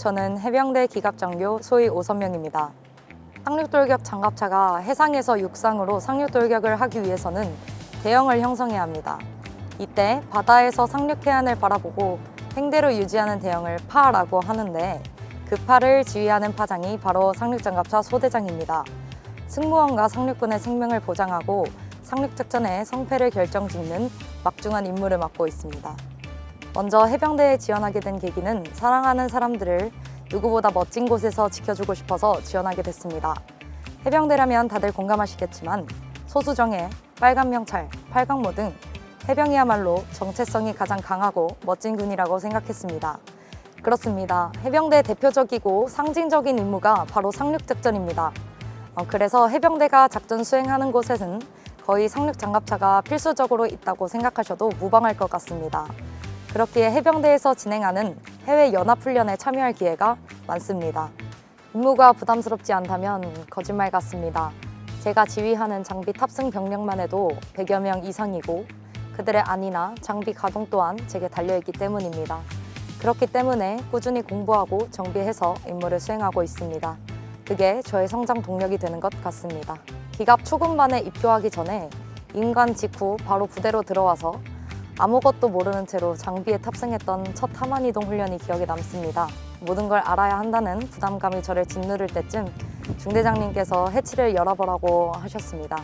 저는 해병대 기갑장교 소위 오선명입니다. 상륙돌격 장갑차가 해상에서 육상으로 상륙돌격을 하기 위해서는 대형을 형성해야 합니다. 이때 바다에서 상륙 해안을 바라보고 횡대로 유지하는 대형을 파라고 하는데 그 파를 지휘하는 파장이 바로 상륙장갑차 소대장입니다. 승무원과 상륙군의 생명을 보장하고 상륙작전의 성패를 결정짓는 막중한 임무를 맡고 있습니다. 먼저 해병대에 지원하게 된 계기는 사랑하는 사람들을 누구보다 멋진 곳에서 지켜주고 싶어서 지원하게 됐습니다. 해병대라면 다들 공감하시겠지만 소수정예, 빨간 명찰, 팔각모 등 해병이야말로 정체성이 가장 강하고 멋진 군이라고 생각했습니다. 그렇습니다. 해병대의 대표적이고 상징적인 임무가 바로 상륙작전입니다. 그래서 해병대가 작전 수행하는 곳에는 거의 상륙장갑차가 필수적으로 있다고 생각하셔도 무방할 것 같습니다. 그렇기에 해병대에서 진행하는 해외 연합훈련에 참여할 기회가 많습니다. 임무가 부담스럽지 않다면 거짓말 같습니다. 제가 지휘하는 장비 탑승 병력만 해도 100여 명 이상이고 그들의 안위나 장비 가동 또한 제게 달려있기 때문입니다. 그렇기 때문에 꾸준히 공부하고 정비해서 임무를 수행하고 있습니다. 그게 저의 성장 동력이 되는 것 같습니다. 기갑 초급반에 입교하기 전에 임관 직후 바로 부대로 들어와서 아무것도 모르는 채로 장비에 탑승했던 첫 하만이동 훈련이 기억에 남습니다. 모든 걸 알아야 한다는 부담감이 저를 짓누를 때쯤 중대장님께서 해치를 열어보라고 하셨습니다.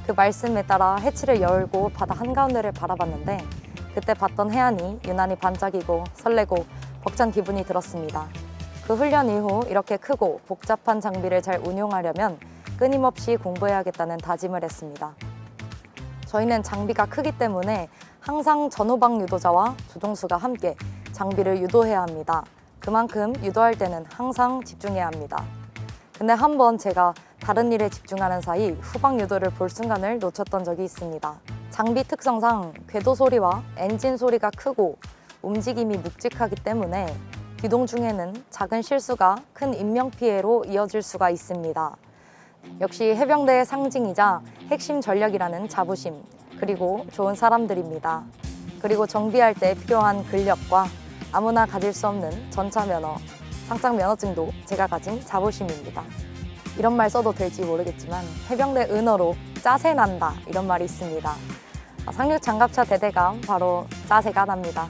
그 말씀에 따라 해치를 열고 바다 한가운데를 바라봤는데 그때 봤던 해안이 유난히 반짝이고 설레고 벅찬 기분이 들었습니다. 그 훈련 이후 이렇게 크고 복잡한 장비를 잘 운용하려면 끊임없이 공부해야겠다는 다짐을 했습니다. 저희는 장비가 크기 때문에 항상 전후방 유도자와 조종수가 함께 장비를 유도해야 합니다. 그만큼 유도할 때는 항상 집중해야 합니다. 근데 한번 제가 다른 일에 집중하는 사이 후방 유도를 볼 순간을 놓쳤던 적이 있습니다. 장비 특성상 궤도 소리와 엔진 소리가 크고 움직임이 묵직하기 때문에 기동 중에는 작은 실수가 큰 인명피해로 이어질 수가 있습니다. 역시 해병대의 상징이자 핵심 전력이라는 자부심, 그리고 좋은 사람들입니다. 그리고 정비할 때 필요한 근력과 아무나 가질 수 없는 전차 면허, 상장 면허증도 제가 가진 자부심입니다. 이런 말 써도 될지 모르겠지만 해병대 은어로 짜세 난다 이런 말이 있습니다. 상륙 장갑차 대대감 바로 짜세가 납니다.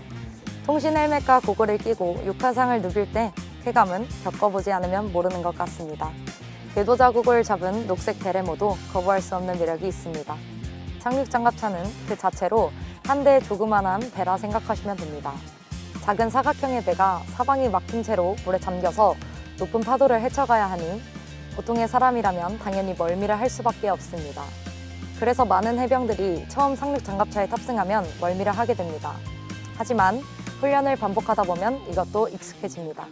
통신 헬멧과 고글을 끼고 육하상을 누빌 때 쾌감은 겪어보지 않으면 모르는 것 같습니다. 궤도 자국을 잡은 녹색 베레모도 거부할 수 없는 매력이 있습니다. 상륙장갑차는 그 자체로 한 대의 조그만한 배라 생각하시면 됩니다. 작은 사각형의 배가 사방이 막힌 채로 물에 잠겨서 높은 파도를 헤쳐가야 하니 보통의 사람이라면 당연히 멀미를 할 수밖에 없습니다. 그래서 많은 해병들이 처음 상륙장갑차에 탑승하면 멀미를 하게 됩니다. 하지만 훈련을 반복하다 보면 이것도 익숙해집니다.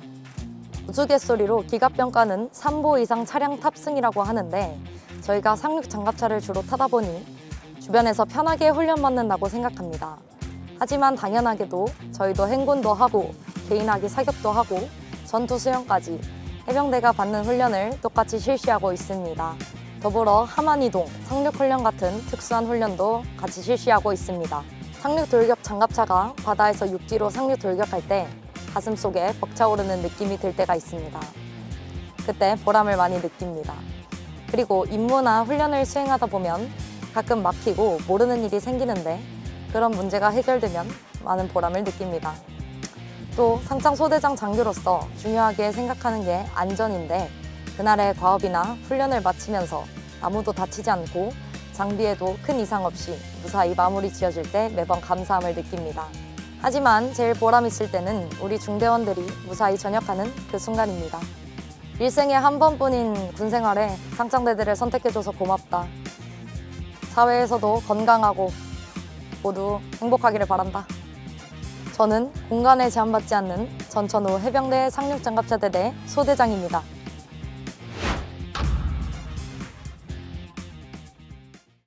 우스갯소리로 기갑병과는 3보 이상 차량 탑승이라고 하는데 저희가 상륙장갑차를 주로 타다 보니 주변에서 편하게 훈련받는다고 생각합니다. 하지만 당연하게도 저희도 행군도 하고 개인화기 사격도 하고 전투 수영까지 해병대가 받는 훈련을 똑같이 실시하고 있습니다. 더불어 하만이동, 상륙훈련 같은 특수한 훈련도 같이 실시하고 있습니다. 상륙돌격 장갑차가 바다에서 육지로 상륙돌격할 때 가슴속에 벅차오르는 느낌이 들 때가 있습니다. 그때 보람을 많이 느낍니다. 그리고 임무나 훈련을 수행하다 보면 가끔 막히고 모르는 일이 생기는데 그런 문제가 해결되면 많은 보람을 느낍니다. 또 상장소대장 장교로서 중요하게 생각하는 게 안전인데 그날의 과업이나 훈련을 마치면서 아무도 다치지 않고 장비에도 큰 이상 없이 무사히 마무리 지어질 때 매번 감사함을 느낍니다. 하지만 제일 보람 있을 때는 우리 중대원들이 무사히 전역하는 그 순간입니다. 일생에 한 번뿐인 군생활에 상장대대를 선택해줘서 고맙다. 사회에서도 건강하고 모두 행복하기를 바란다. 저는 공간에 제한받지 않는 전천후 해병대 상륙장갑차 대대 소대장입니다.